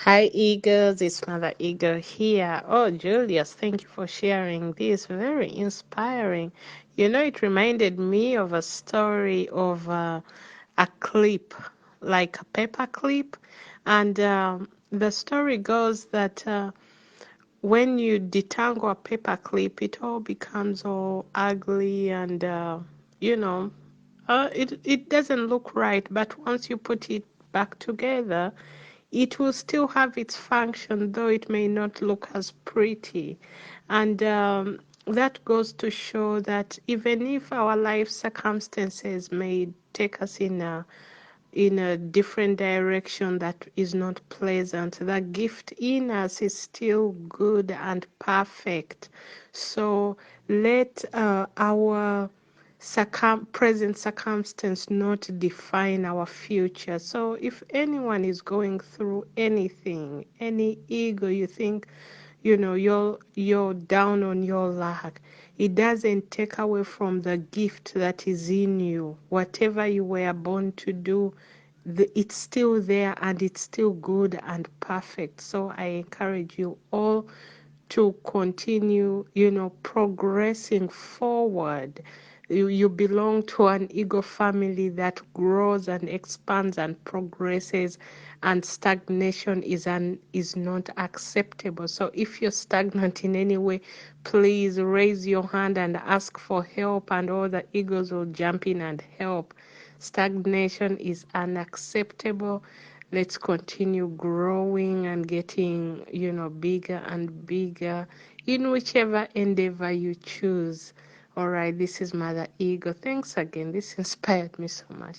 Hi, Eagles. It's Mother Eagle here. Oh, Julius, thank you for sharing this. Very inspiring. You know, it reminded me of a story of a clip, like a paper clip. And the story goes that when you detangle a paper clip, it all becomes all ugly and, it doesn't look right. But once you put it back together, it will still have its function, though it may not look as pretty. And that goes to show that even if our life circumstances may take us in a different direction that is not pleasant, the gift in us is still good and perfect. So let our present circumstance not define our future. So if anyone is going through anything, any ego, you think, you're down on your luck, it doesn't take away from the gift that is in you. Whatever you were born to do, it's still there and it's still good and perfect. So I encourage you all to continue, progressing forward. You belong to an ego family that grows and expands and progresses, and stagnation is not acceptable. So if you're stagnant in any way, please raise your hand and ask for help, and all the egos will jump in and help. Stagnation is unacceptable. Let's continue growing and getting, bigger and bigger in whichever endeavor you choose. All right, this is Mother Ego. Thanks again. This inspired me so much.